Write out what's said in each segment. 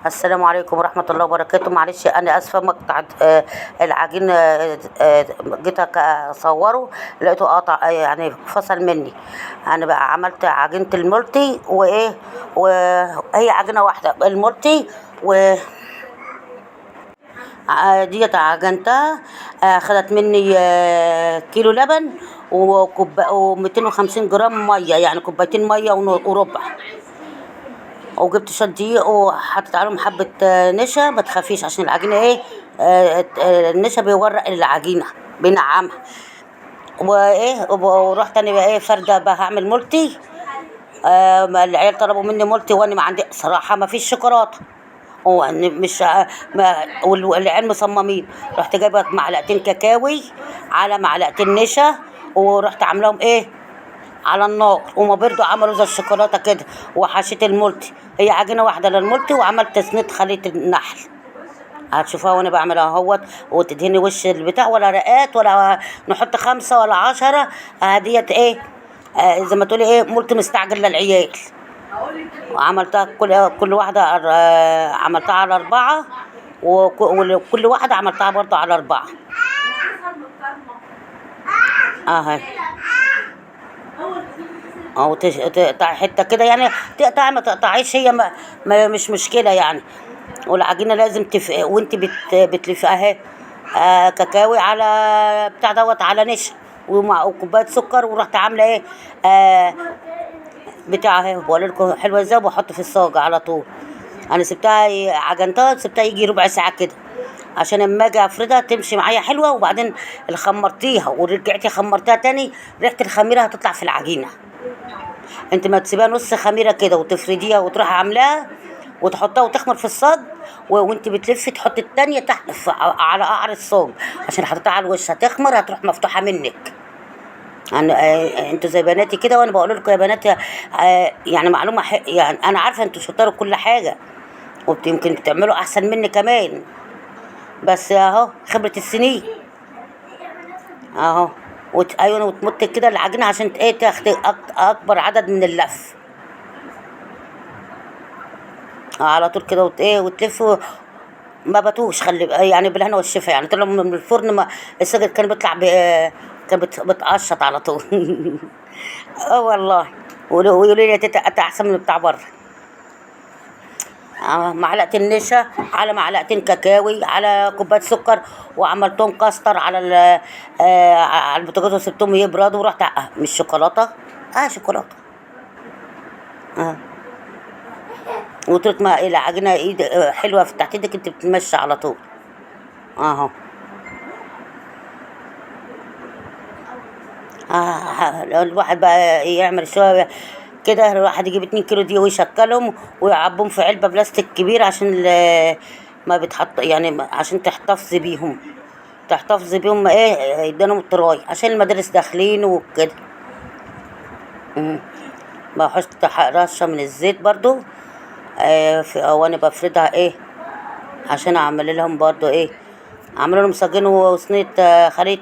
السلام عليكم ورحمة الله وبركاته. معلش أنا آسفة مقطع العجين، جيت أصوره لقيته قاطع، يعني فصل مني. أنا بقى عملت عجينة المولتي وإيه، وهي عجينة واحدة المولتي ديت عجنتها. خدت مني كيلو لبن و250 جرام مية، يعني كوبايتين مية وربع. وجبت شويه دقيق وحطيت عليهم حبه نشا. ما تخافيش عشان العجينه ايه، النشا بيورق العجينه، بينعمها. وايه ورحت انا بقى ايه فرده بقى هعمل مولتي. ما العيال طلبوا مني مولتي وانا ما عندي صراحه ما فيش شوكولاته. هو مش ما والعيال مصممين. رحت جايبه معلقتين كاكاوي على معلقتين نشا، ورحت عاملاهم ايه على النار، وما برضو عملوا زي الشوكولاته كده. وحشيت المولتي، هي عجينه واحده للمولتي، وعملت تسنيد خليط النحل. هتشوفوها وانا بعملها اهوت. وتدهني وش البتاع ولا رقات ولا نحط 5 ولا 10. ديت ايه، زي ما تقولي ايه مولتي مستعجل للعيال. وعملتها كل واحده عملتها على 4، وكل واحده عملتها برضو على 4. اهي او تقطع حته كده، يعني تقطع ما تقطعيش، هي مش مشكله يعني. والعجينه لازم وانت بتلفي اهي. كاكاوي على بتاع دوت على نشا وكوبايه سكر. ورحت عامله ايه، بتاع اهي بقول لكم حلوه ازاي. وبحط في الصاج على طول. انا سبتها عجنتها، سبتها يجي ربع ساعه كده عشان اما اجي افردها تمشي معايا حلوه. وبعدين اللي خمرتيها ورجعتي خمرتها تاني، ريحه الخميره هتطلع في العجينه. انت ما تسيبها نص خميره كده وتفرديها وتروحي عاملاها وتحطها وتخمر في الصاج. وانت بتلفي تحطي التانية تحت على قعر الصاج، عشان حطيتها على الوش هتخمر هتروح مفتوحه منك. يعني انتوا زي بناتي كده، وانا بقول لكم يا بناتي يعني معلومه يعني انا عارفه انتوا شطار كل حاجه، ويمكن تعملوا احسن مني كمان. بس اهو خبره السنين اهو. ايوه وتمط كده العجينه عشان ايه تاخد اكبر عدد من اللف. على طول كده ايه وتلف. ما بتوش خلي يعني بالهنا والشفا. يعني طلع من الفرن ما السجق كان بيطلع كان بتقشط على طول. اه والله. ويقولوا لي يا تيتا انت احسن من بتاع بره. معلقتين نشا على معلقتين كاكاوي على كوبايه سكر، وعملتهم كاستر على على البوتاجاز وسبتهم يبردوا. ورحت مش شوكولاته، شوكولاته. اه وطلعت ما العجينه ايد حلوه في تحت ايدك، انت بتمشي على طول اهو. الواحد بقى يعمل شويه كده. الواحد يجيب 2 كيلو دي ويشكلهم ويعبهم في علبه بلاستيك كبيره عشان ما بتحط يعني عشان تحتفظي بيهم ايه يدانهم الطراي عشان المدارس داخلين وكده. بحط رشه من الزيت برضو وانا بفردها ايه عشان اعمل لهم برضو ايه، عملوا لهم سجين وصينيه خليط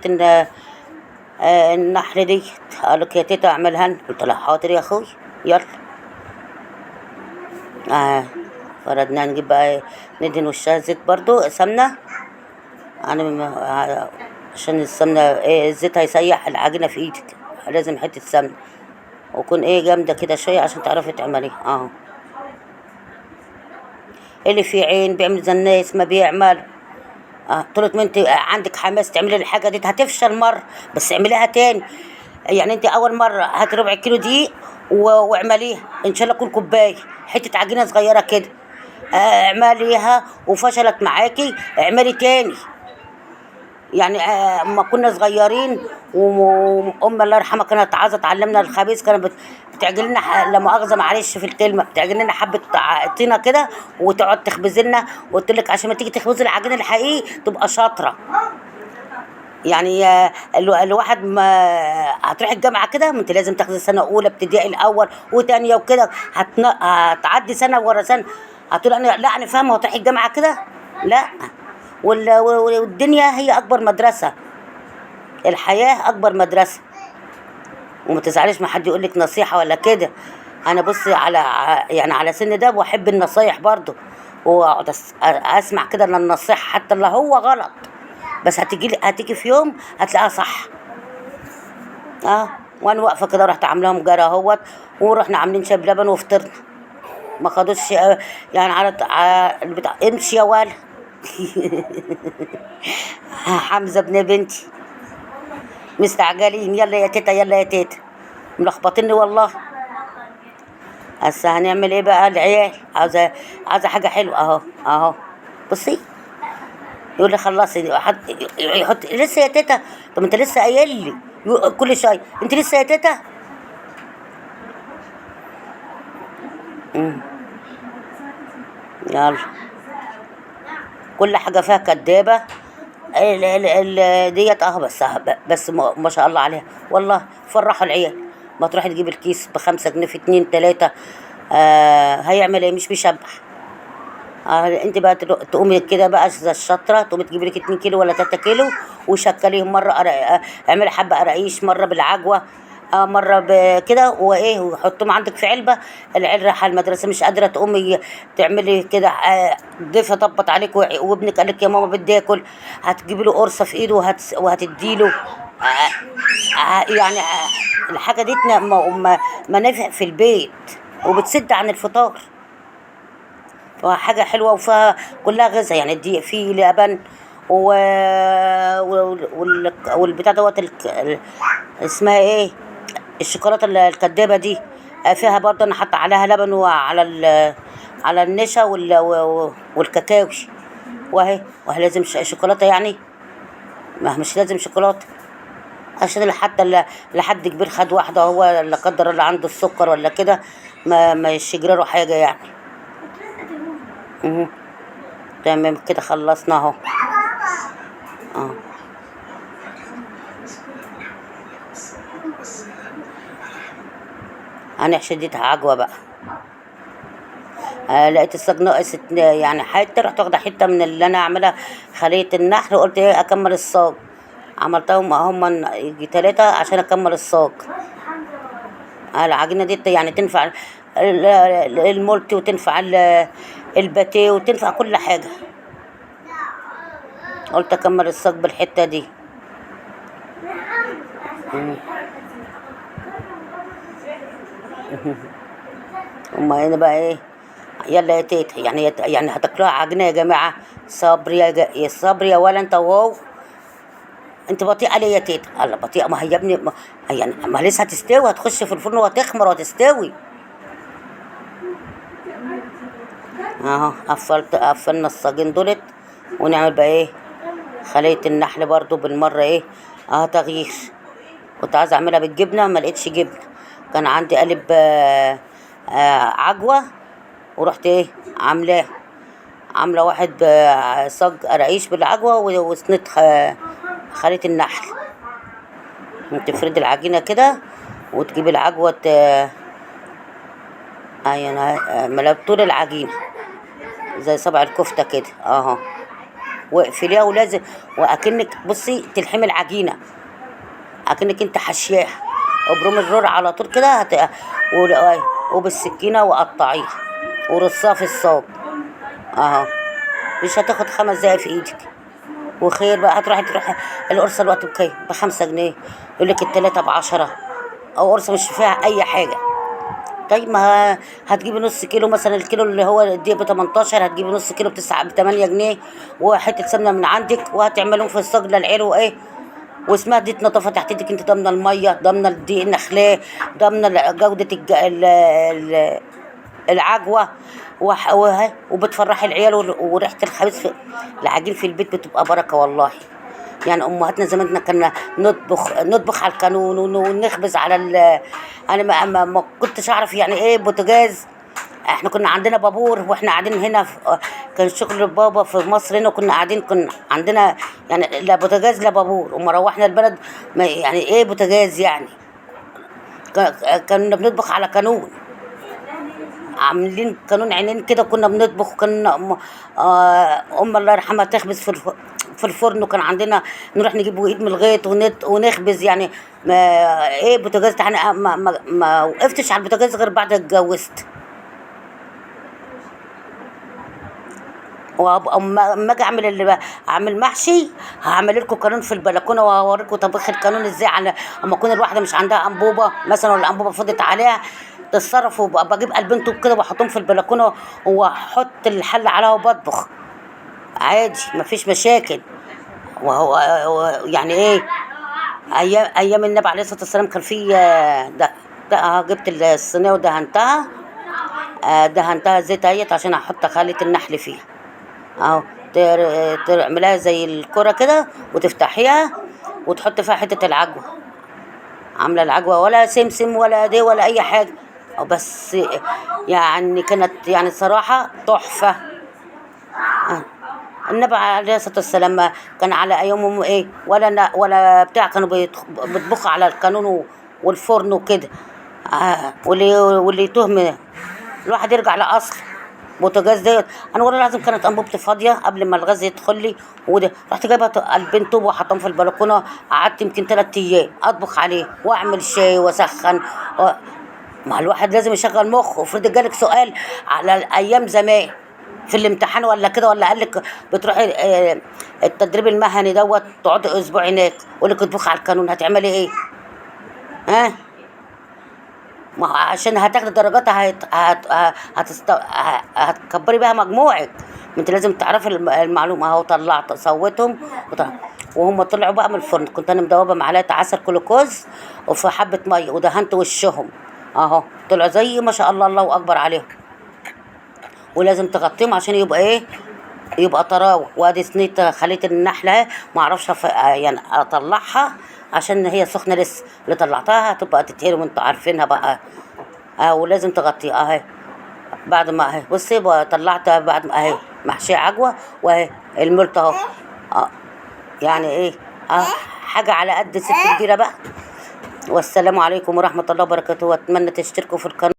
النحل دي. قالك يا تيتا اعملها لنا، قلت لها حاضر يا اخوي يلا. فردنا نجيب بقى ندهن وشها زيت برضو سمنه. انا عشان السمنه ايه الزيت هيسيح العجينه في ايدك، لازم حته سمنه ويكون ايه جامده كده شويه عشان تعرفي تعمليها اهو. اللي في عين بيعمل زي الناس ما بيعمل. طولت ما انت عندك حماس تعملي الحاجه دي هتفشل مره، بس اعمليها تاني. يعني انت اول مره هاتي ربع كيلو دقيق واعمليها ان شاء الله تكون كوبايه حته عجينه صغيره كده. اعمليها وفشلت معاكي اعملي تاني. يعني اما كنا صغيرين وام الله يرحمها كانت عايزه تعلمنا الخبيث، كانت بتعجن لنا لا مؤاخذه معلش في الكلمه، بتعجن لنا حبه طينه كده وتقعد تخبز لنا. وقلت لك عشان ما تيجي تخبزي العجين الحقيقي تبقى شاطره. يعني الواحد ما هتروحي الجامعه كده، ما انت لازم تاخدي سنه اولى ابتدائي الاول وثانيه وكده. هتعدي سنه ورا سنه هتقول انا لا انا فاهمه وتروحي الجامعه كده. لا والدنيا هي اكبر مدرسه، الحياه اكبر مدرسه. وما تزعليش ما حد يقول لك نصيحه ولا كده. انا بصي على يعني على سن ده واحب النصايح برضو. واقعد اسمع كده للنصيحه حتى اللي هو غلط، بس هتيجي في يوم هتلاقيها صح. اه. وانا واقفه كده رحت عاملاهم جرى اهوت، ورحنا عاملين شاي بلبن وفطرنا. ما خدوش يعني البتاع امشي يا ولا. حمزه ابن بنتي مستعجلين، يلا يا تيتا يلا يا تيتا، ملخبطيني والله. هسه هنعمل ايه بقى؟ العيال عاوزه حاجه حلوه اهو اهو. بصي، يقول لي خلصي يحط لسه يا تيتا. طب انت لسه قايل لي كل شويه انت لسه يا تيتا. يلا، كل حاجه فيها كدابه. ديت بس ما شاء الله عليها والله. فرحوا العيال. ما تروح تجيب الكيس ب5 جنيه في 2 3. هيعمل ايه؟ مش بيشبع. انت بقى تقومي كده بقى زي الشطره، تقومي تجيبي لك 2 كيلو ولا 3 كيلو وشكليهم مره اعملي حبه قراقيش مره بالعجوه، مره بكده وايه، وحطهم عندك في علبه. العيال رايحه المدرسه مش قادره تقومي تعملي كده، ضيفه طبط عليك وابنك قال لك يا ماما بدي اكل، هتجيبي له قرصه في ايده وهتديله. يعني الحاجه دي منافع في البيت وبتسد عن الفطار، وحاجة حلوة وفيها كلها غذاء. يعني دي في لبن والبتاع دوت اسمها ايه، الشوكولاتة الكدابة دي، فيها برضه انا حاطة عليها لبن وعلى على النشا والكاكاوش. وهي لازم شوكولاتة يعني؟ ما مش لازم شوكولاتة، عشان حتى لحد كبير خد واحدة هو لا قدر الله عنده السكر ولا كده، ما يشجرله حاجة يعني. تمام كده خلصنا اهو. اه. انا شديتها عجوه بقى. لقيت الصاج ناقص يعني حته، رحت واخده حته من اللي انا اعملها خليه النحل، وقلت ايه اكمل الصاج. عملتهم هم يجي 3 عشان اكمل الصاج. العجينه دي يعني تنفع المولتي، وتنفع الباتيه، وتنفع كل حاجه. قلت اكمل الصاج بالحته دي. اما هنا بقى ايه؟ يلا يا تيتا، يعني هتاكلوها عجينه يا جماعه؟ صبر يا صبر يا ولا انت واو. انت بطيئه ليه يا تيتا؟ الله بطيئه، ما هي يا ابني يعني ما لسه هتستوي، هتخش في الفرن وهتخمر وهتستوي. اهو قفلنا الصاجين دولت. ونعمل بقى ايه؟ خلية النحل برضو بالمره ايه، تغيير. كنت عايزه اعملها بالجبنه ما لقيتش جبنه، كان عندي قالب عجوه، ورحت ايه عامله واحد صاج قراقيش بالعجوه وصينيه خلية النحل. تفردي العجينه كده وتجيبي العجوه انا طول العجينه زي صبع الكفته كده اهو، واقفليها ولازم، واكنك بصي تلحمي العجينه اكنك انت حشياها، ابرمي الرور على طول كده وبالسكينه وقطعيها ورصها في الصاج اهو. مش هتاخد 5 دقايق في ايدك وخير بقى. تروح القرصه الوقت بكام؟ ب5 جنيه. يقول لك ال3 ب10، او قرصه مش فيها اي حاجه. طيب ما هتجيبي نص كيلو مثلا، الكيلو اللي هو دي ب18، هتجيبي نص كيلو ب8 جنيه، وحته سمنه من عندك، وهتعملهم في الصاج للعيل وايه، واسمها دي نظافه تحت ايدك. انت ضامنه الميه، ضامنه الدقيق النخلاه، ضامنه جوده العجوه، وبتفرحي العيال. وريحه الخبيث في العجين في البيت بتبقى بركه والله. يعني امهاتنا زمان كنا نطبخ على الكانون ونخبز على انا ما كنتش اعرف يعني ايه بوتاجاز. احنا كنا عندنا بابور واحنا قاعدين هنا كان شغل بابا في مصر هنا، كنا قاعدين كنا عندنا يعني لا بوتاجاز لا بابور. وما روحنا البلد يعني ايه بوتاجاز يعني، كنا بنطبخ على كانون، عاملين كانون عينين كده، كنا بنطبخ. كنا الله يرحمها تخبز في الفرن، وكان عندنا نروح نجيب ايد من الغيط ونخبز يعني. ما ايه بوتاجاز انا ما وقفتش على البوتاجاز غير بعد اتجوزت. اما اجي اعمل اعمل محشي، هعمل لكم قانون في البلكونه وهوريكم طبخ القانون ازاي. على اما تكون الواحده مش عندها انبوبه مثلا، ولا الانبوبه فضت عليها، تتصرف وبجيب قلبين طوب كده واحطهم في البلكونه، واحط الحله عليها وبطبخ عادي مفيش مشاكل. يعني ايه، ايام النبي عليه الصلاه والسلام كان في ده جبت الصينيه ودهنتها، دهنتها زيت اهيت عشان احط خلية النحل فيها اهو. تعملها زي الكرة كده وتفتحيها وتحط فيها حتة العجوة. عاملة العجوة ولا سمسم ولا دي ولا اي حاجة، بس يعني كانت يعني صراحة تحفة. النبي عليه الصلاة والسلام كان على أيامهم إيه، ولا بتاع، كانوا بيطبخوا على القانون والفرن وكده. واللي يتهم الواحد يرجع لأصل بوتاجاز ديت. أنا والله العظيم كانت أنبوبتي فاضية قبل ما الغاز يدخل لي، وده رحت جايبة قلبين طوب وحطهم في البلكونة. قعدت يمكن 3 أيام أطبخ عليه وأعمل شاي وأسخن ما الواحد لازم يشغل مخه. افرض جالك سؤال على أيام زمان في الامتحان ولا كده، ولا قال لك بتروحي التدريب المهني دوت تقعدي اسبوع هناك، ويقول لك اطبخي على القانون، هتعملي ايه؟ ها؟ ما هو عشان هتاخدي درجات هتكبري بيها مجموعك. ما انت لازم تعرفي المعلومه اهو. طلعت صوتهم وهم طلعوا بقى من الفرن. كنت انا مدوبه معلقه عسل كلوكوز وفي حبه ميه ودهنت وشهم اهو، طلعوا زي ما شاء الله، الله اكبر عليهم. ولازم تغطيهم عشان يبقى ايه، يبقى طراوه. وادي صينيه خليه النحله ما اعرفش يعني اطلعها عشان هي سخنه لسه. اللي طلعتها هتبقى تتهري وانتوا عارفينها بقى. ولازم تغطيها اهي. بعد ما اهي بصي بقى طلعتها بعد ما اهي محشيه عجوه، واهي الملط اهو. يعني ايه، حاجه على قد ست كبيره بقى. والسلام عليكم ورحمه الله وبركاته، واتمنى تشتركوا في القناه.